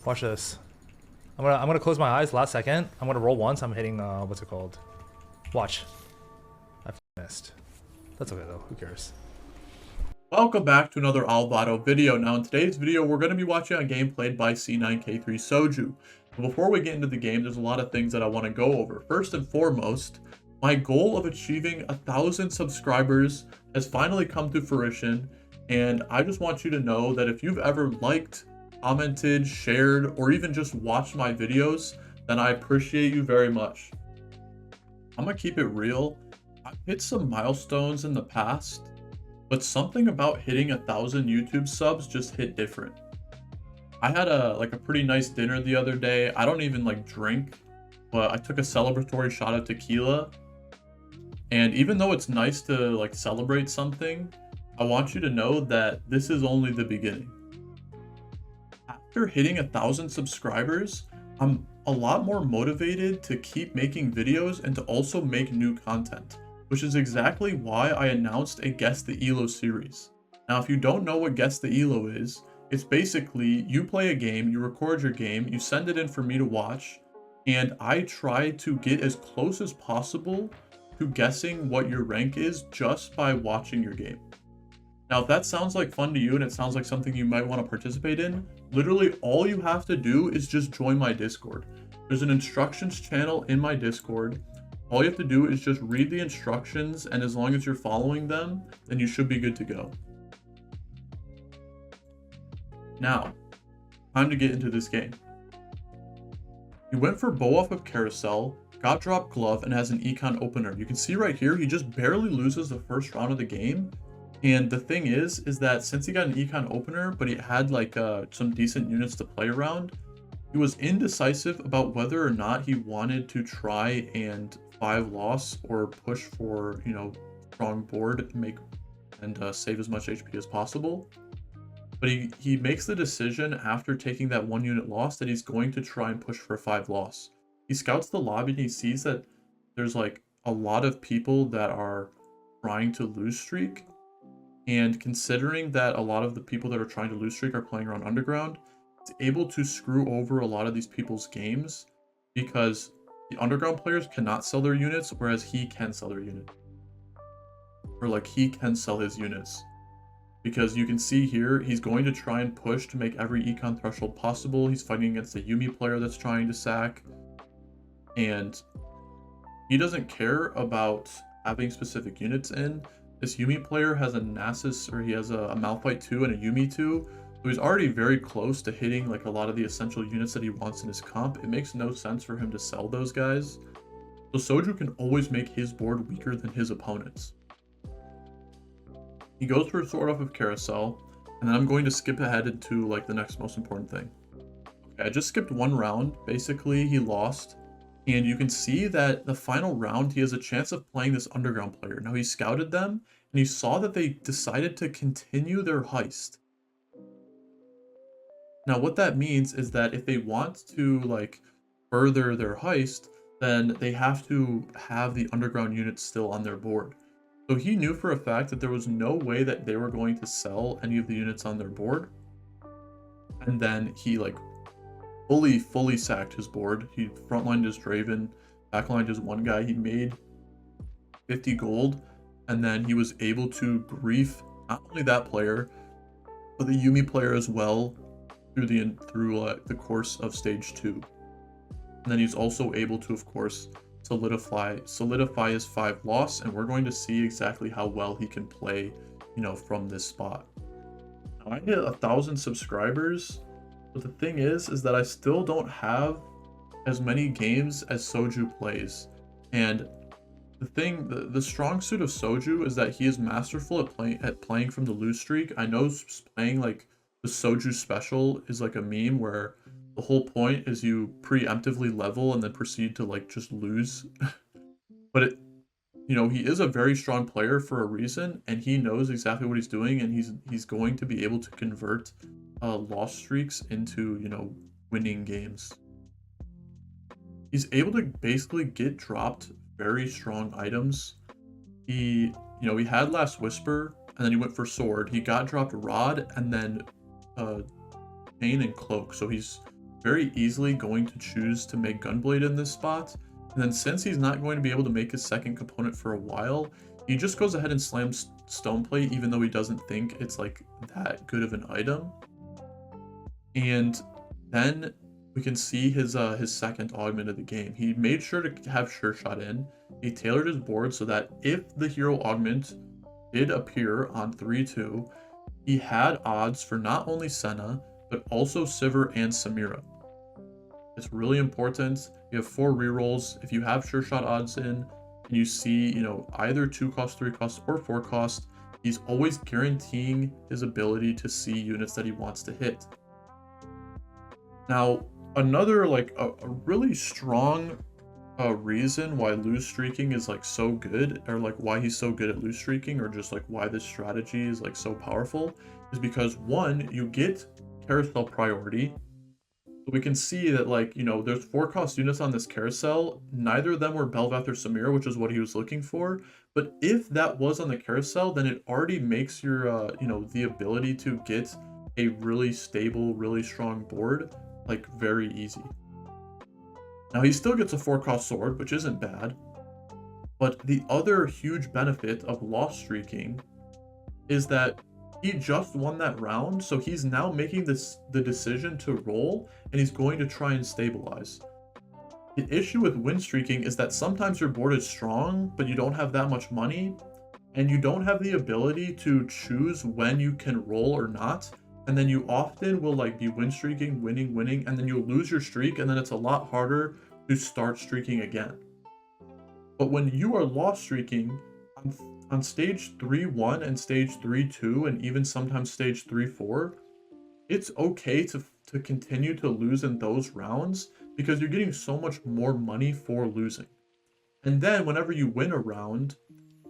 Watch this. I'm gonna close my eyes last second. I'm gonna roll once. I'm hitting what's it called? Watch. I missed. That's okay though. Who cares? Welcome back to another Alvado video. Now in today's video, we're going to be watching a game played by C9K3 Soju. But before we get into the game, there's a lot of things that I want to go over. First and foremost, my goal of achieving 1,000 subscribers has finally come to fruition. And I just want you to know that if you've ever liked, commented, shared, or even just watched my videos, then I appreciate you very much. I'm going to keep it real. I've hit some milestones in the past, but something about hitting 1,000 YouTube subs just hit different. I had a pretty nice dinner the other day. I don't even drink, but I took a celebratory shot of tequila. And even though it's nice to celebrate something, I want you to know that this is only the beginning. After hitting 1,000 subscribers, I'm a lot more motivated to keep making videos and to also make new content, which is exactly why I announced a Guess the ELO series. Now, if you don't know what Guess the ELO is, it's basically you play a game, you record your game, you send it in for me to watch, and I try to get as close as possible to guessing what your rank is just by watching your game. Now, if that sounds like fun to you and it sounds like something you might want to participate in, literally all you have to do is just join my Discord. There's an instructions channel in my Discord. All you have to do is just read the instructions, and as long as you're following them, then you should be good to go. Now, time to get into this game. He went for bow off of Carousel, got dropped glove, and has an econ opener. You can see right here, he just barely loses the first round of the game. And the thing is that since he got an econ opener, but he had some decent units to play around, he was indecisive about whether or not he wanted to try and 5 loss or push for, strong board, and save as much HP as possible. But he makes the decision after taking that 1 unit loss that he's going to try and push for a 5 loss. He scouts the lobby and he sees that there's a lot of people that are trying to lose streak. And considering that a lot of the people that are trying to lose streak are playing around underground, it's able to screw over a lot of these people's games because the underground players cannot sell their units, whereas he can sell their unit. Or he can sell his units. Because you can see here, he's going to try and push to make every econ threshold possible. He's fighting against a Yuumi player that's trying to sack. And he doesn't care about having specific units in. This Yuumi player has a Nasus, or he has a Malphite 2 and a Yuumi 2. So he's already very close to hitting a lot of the essential units that he wants in his comp. It makes no sense for him to sell those guys. So Soju can always make his board weaker than his opponents. He goes for a sword off of Carousel, and then I'm going to skip ahead into the next most important thing. Okay, I just skipped 1 round. Basically, he lost. And you can see that the final round, he has a chance of playing this underground player. Now, he scouted them, and he saw that they decided to continue their heist. Now, what that means is that if they want to, further their heist, then they have to have the underground units still on their board. So he knew for a fact that there was no way that they were going to sell any of the units on their board. And then he, fully sacked his board. He frontlined his Draven, backlined his one guy. He made 50 gold, and then he was able to grief not only that player, but the Yuumi player as well through the course of stage 2. And then he's also able to, of course, solidify his 5 loss, and we're going to see exactly how well he can play, from this spot. Now, I hit 1,000 subscribers. But the thing is that I still don't have as many games as Soju plays. And the strong suit of Soju is that he is masterful at playing from the lose streak. I know playing the Soju special is a meme where the whole point is you preemptively level and then proceed to just lose. But he is a very strong player for a reason, and he knows exactly what he's doing, and he's going to be able to convert loss streaks into winning games. He's able to basically get dropped very strong items. He had Last Whisper, and then he went for sword. He got dropped rod, and then chain and cloak. So he's very easily going to choose to make Gunblade in this spot. And then since he's not going to be able to make his second component for a while, he just goes ahead and slams Stoneplate, even though he doesn't think it's like that good of an item. And then we can see his second augment of the game. He made sure to have Sure Shot in. He tailored his board so that if the hero augment did appear on 3-2, he had odds for not only Senna, but also Sivir and Samira. It's really important. You have 4 rerolls. If you have Sure Shot odds in, and you see, either 2 cost, 3 cost, or 4 cost, he's always guaranteeing his ability to see units that he wants to hit. Now, another like a really strong reason why lose streaking is like so good, or like why he's so good at lose streaking, or just like why this strategy is like so powerful, is because one, you get carousel priority. So we can see that like, there's 4 cost units on this carousel. Neither of them were Belvath or Samira, which is what he was looking for. But if that was on the carousel, then it already makes your, the ability to get a really stable, really strong board, like very easy. Now he still gets a 4 cost sword, which isn't bad. But the other huge benefit of loss streaking is that he just won that round, so he's now making the decision to roll, and he's going to try and stabilize. The issue with win streaking is that sometimes your board is strong, but you don't have that much money, and you don't have the ability to choose when you can roll or not, and then you often will like be win streaking, winning, and then you'll lose your streak, and then it's a lot harder to start streaking again. But when you are loss streaking, on stage 3-1 and stage 3-2 and even sometimes stage 3-4, it's okay to continue to lose in those rounds because you're getting so much more money for losing. And then whenever you win a round,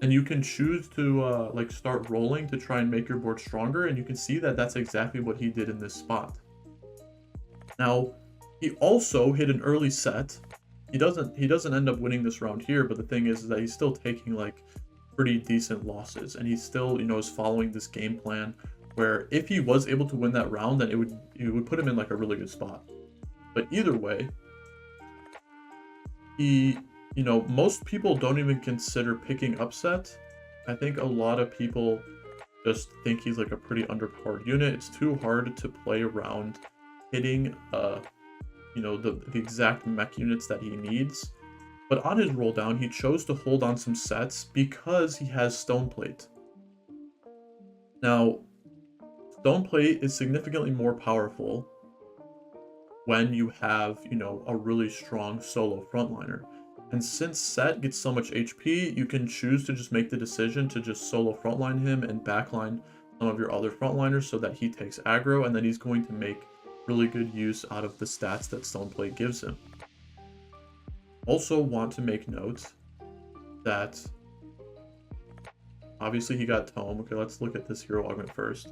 then you can choose to like start rolling to try and make your board stronger, and you can see that that's exactly what he did in this spot. Now, he also hit an early set. He doesn't end up winning this round here, but the thing is that he's still taking like pretty decent losses, and he still is following this game plan where if he was able to win that round, then it would put him in like a really good spot. But either way, he most people don't even consider picking upset. I think a lot of people just think he's like a pretty underpowered unit. It's too hard to play around hitting the exact mech units that he needs. But on his roll down, he chose to hold on some sets because he has Stoneplate. Now, Stoneplate is significantly more powerful when you have, a really strong solo frontliner. And since Set gets so much HP, you can choose to just make the decision to just solo frontline him and backline some of your other frontliners so that he takes aggro, and then he's going to make really good use out of the stats that Stoneplate gives him. Also want to make note that obviously he got Tome. Okay, let's look at this hero augment first.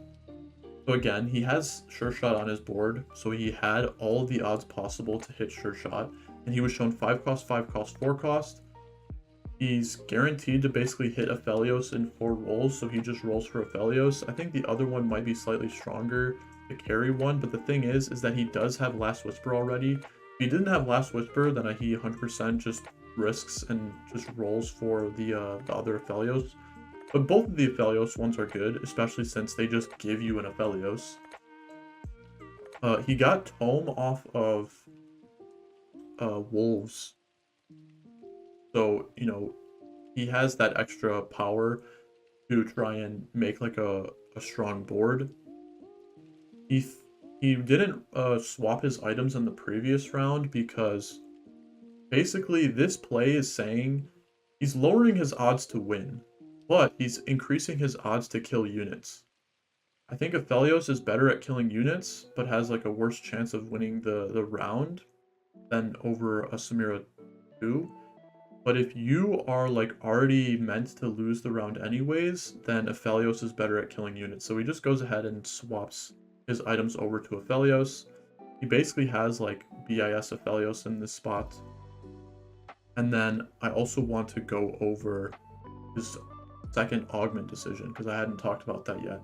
So again, he has Sure Shot on his board, so he had all the odds possible to hit Sure Shot, and he was shown 5 cost, 5 cost, 4 cost. He's guaranteed to basically hit Aphelios in 4 rolls, so he just rolls for Aphelios. I think the other one might be slightly stronger to carry one, but the thing is that he does have Last Whisper already. If he didn't have Last Whisper, then he 100% just risks and just rolls for the other Aphelios. But both of the Aphelios ones are good, especially since they just give you an Aphelios. He got Tome off of Wolves. So, he has that extra power to try and make like a strong board. He didn't swap his items in the previous round because basically this play is saying he's lowering his odds to win, but he's increasing his odds to kill units. I think Aphelios is better at killing units, but has like a worse chance of winning the round than over a Samira 2. But if you are like already meant to lose the round anyways, then Aphelios is better at killing units. So he just goes ahead and swaps his items over to Aphelios. He basically has like BIS Aphelios in this spot. And then I also want to go over his second augment decision because I hadn't talked about that yet.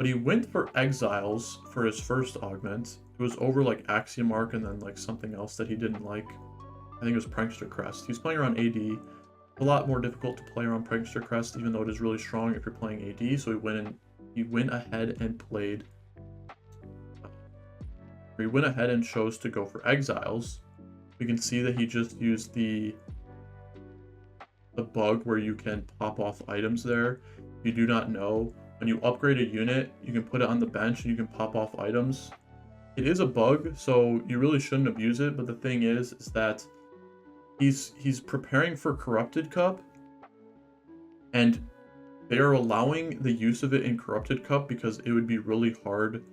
But he went for Exiles for his first augment. It was over like Axiom Arc and then like something else that he didn't like. I think it was Prankster Crest. He's playing around AD. A lot more difficult to play around Prankster Crest, even though it is really strong if you're playing AD. So he went ahead and played. He went ahead and chose to go for Exiles. We can see that he just used the bug where you can pop off items there. If you do not know, when you upgrade a unit, you can put it on the bench and you can pop off items. It is a bug, so you really shouldn't abuse it, but the thing is that he's preparing for Corrupted Cup, and they are allowing the use of it in Corrupted Cup because it would be really hard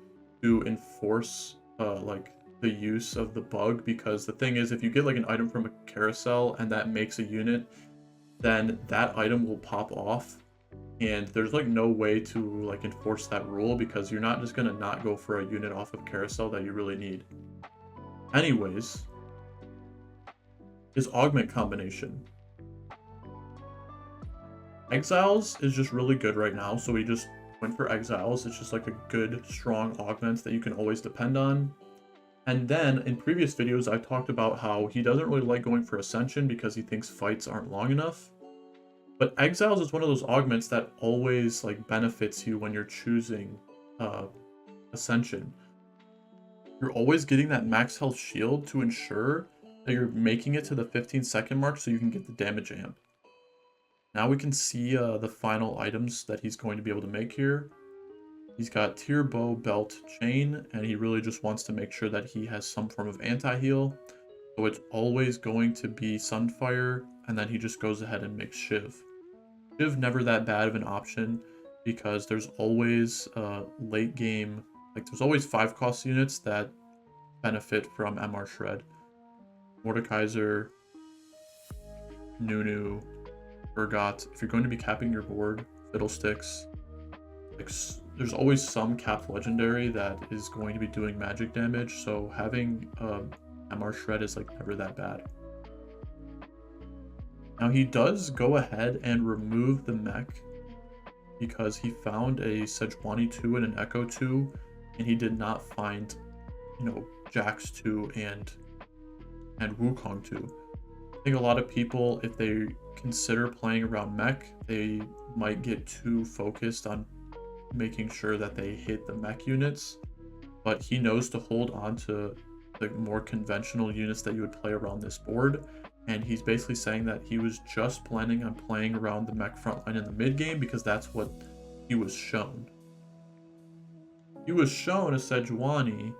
to enforce like the use of the bug, because the thing is, if you get like an item from a carousel and that makes a unit, then that item will pop off, and there's like no way to like enforce that rule because you're not just gonna not go for a unit off of carousel that you really need. Anyways, his augment combination. Exiles is just really good right now, so we just went for Exiles. It's just like a good, strong augment that you can always depend on. And then in previous videos, I talked about how he doesn't really like going for Ascension because he thinks fights aren't long enough. But Exiles is one of those augments that always like benefits you when you're choosing Ascension. You're always getting that max health shield to ensure that you're making it to the 15-second mark so you can get the damage amp. Now we can see the final items that he's going to be able to make here. He's got Tier Bow, Belt, Chain, and he really just wants to make sure that he has some form of anti-heal. So it's always going to be Sunfire, and then he just goes ahead and makes Shiv. Shiv never that bad of an option because there's always late game, like there's always 5-cost units that benefit from MR Shred. Mordekaiser, Nunu, Urgot. If you're going to be capping your board, Fiddlesticks, like, there's always some capped legendary that is going to be doing magic damage, so having MR Shred is like never that bad. Now he does go ahead and remove the mech because he found a Sejuani 2 and an Echo 2, and he did not find, you know, Jax 2 and Wukong 2. I think a lot of people, if they consider playing around mech, they might get too focused on making sure that they hit the mech units, but he knows to hold on to the more conventional units that you would play around this board, and he's basically saying that he was just planning on playing around the mech frontline in the mid game because that's what he was shown. He was shown a Sejuani,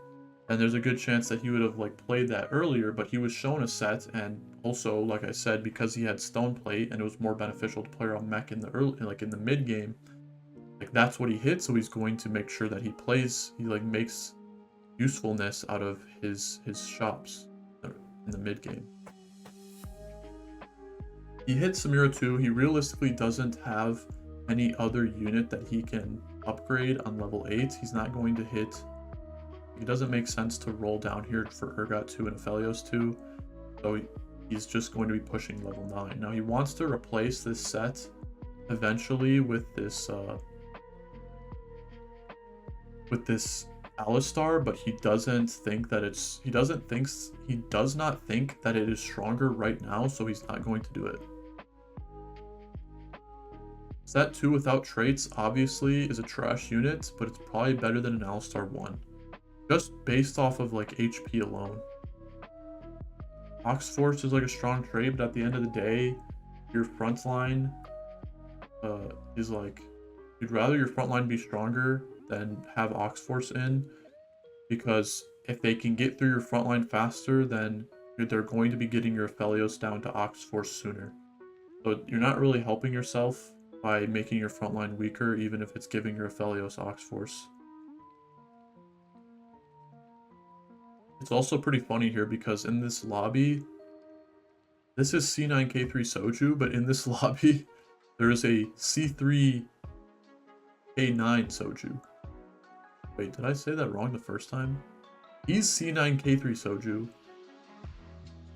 and there's a good chance that he would have like played that earlier, but he was shown a set, and also, like I said, because he had Stone Plate and it was more beneficial to play around mech in the early, like in the mid game, like that's what he hit, so he's going to make sure that he like makes usefulness out of his shops in the mid game. He hit Samira 2. He realistically doesn't have any other unit that he can upgrade on level 8. He's not going to hit. It doesn't make sense to roll down here for Urgot 2 and Aphelios 2. So he's just going to be pushing level 9. Now he wants to replace this set eventually with this Alistar, but he doesn't think that it's he does not think that it is stronger right now, so he's not going to do it. Set 2 without traits obviously is a trash unit, but it's probably better than an Alistar 1. Just based off of like HP alone. Ox Force is like a strong trait, but at the end of the day, your front line is like, you'd rather your front line be stronger than have Ox Force in, because if they can get through your front line faster, then they're going to be getting your Aphelios down to Ox Force sooner. So you're not really helping yourself by making your front line weaker, even if it's giving your Aphelios Ox Force. It's also pretty funny here because in this lobby, this is C9K3 Soju, but in this lobby, there is a C3K9 Soju. Wait, did I say that wrong the first time? He's C9K3 Soju,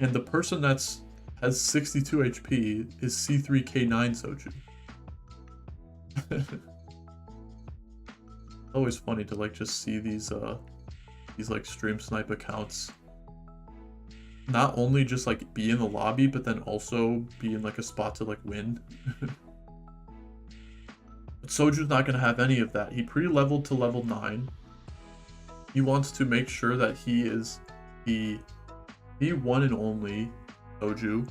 and the person has 62 HP is C3K9 Soju. always funny to like just see these like stream snipe accounts not only just like be in the lobby, but then also be in like a spot to like win. But Soju's not going to have any of that. He pre-leveled to level 9. He wants to make sure that he is the one and only Soju.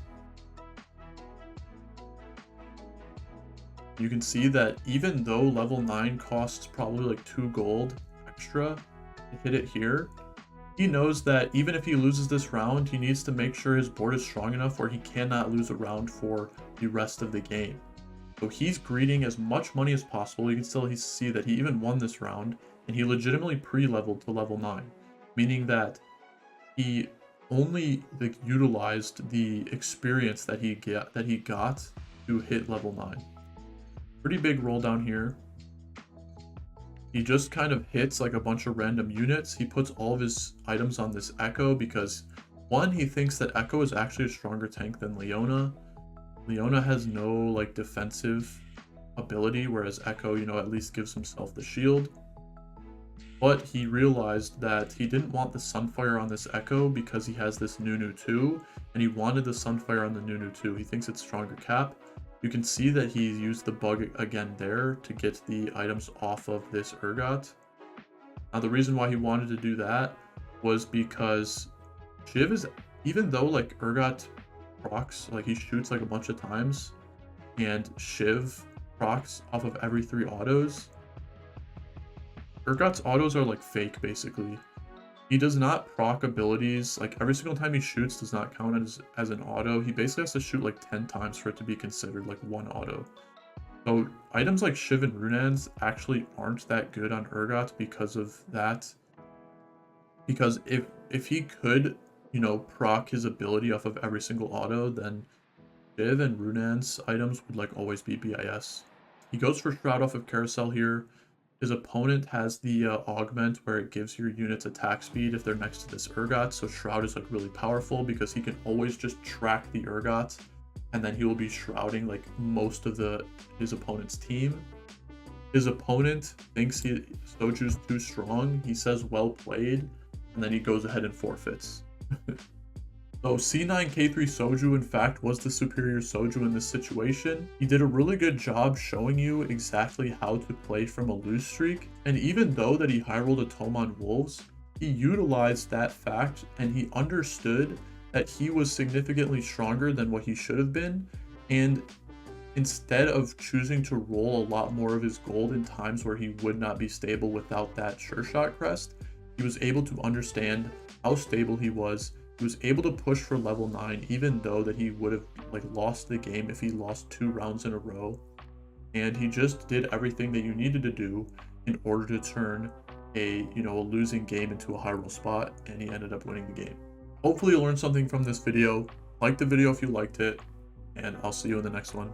You can see that even though level 9 costs probably like 2 gold extra to hit it here, he knows that even if he loses this round, he needs to make sure his board is strong enough where he cannot lose a round for the rest of the game. So he's greeding as much money as possible. You can still see that he even won this round, and he legitimately pre-leveled to level 9, meaning that he only like utilized the experience that he got to hit level 9. Pretty big roll down here. He just kind of hits like a bunch of random units. He puts all of his items on this Echo because, one, he thinks that Echo is actually a stronger tank than Leona. Leona has no like defensive ability, whereas Echo, you know, at least gives himself the shield. But he realized that he didn't want the Sunfire on this Echo because he has this Nunu 2, and he wanted the Sunfire on the Nunu 2. He thinks it's stronger cap. You can see that he used the bug again there to get the items off of this Urgot. Now the reason why he wanted to do that was because Shiv is, even though like Urgot procs, like he shoots like a bunch of times, and Shiv procs off of every 3 autos, Urgot's autos are like fake basically. He does not proc abilities, like every single time he shoots does not count as an auto. He basically has to shoot like 10 times for it to be considered like one auto. So items like Shiv and Runans actually aren't that good on Urgot because of that. Because if he could, you know, proc his ability off of every single auto, then Shiv and Runan's items would like always be BIS. He goes for Shroud off of Carousel here. His opponent has the Augment where it gives your units attack speed if they're next to this Urgot, so Shroud is like really powerful because he can always just track the Urgot, and then he will be shrouding like most of his opponent's team. His opponent thinks Soju's too strong. He says well played, and then he goes ahead and forfeits. So C9K3 Soju in fact was the superior Soju in this situation. He did a really good job showing you exactly how to play from a lose streak, and even though that he high rolled a tome on Wolves, he utilized that fact and he understood that he was significantly stronger than what he should have been, and instead of choosing to roll a lot more of his gold in times where he would not be stable without that sure shot crest, he was able to understand how stable he was. He was able to push for level 9 even though that he would have like lost the game if he lost 2 rounds in a row, and he just did everything that you needed to do in order to turn a losing game into a high roll spot, and he ended up winning the game. Hopefully you learned something from this video. Like the video if you liked it, and I'll see you in the next one.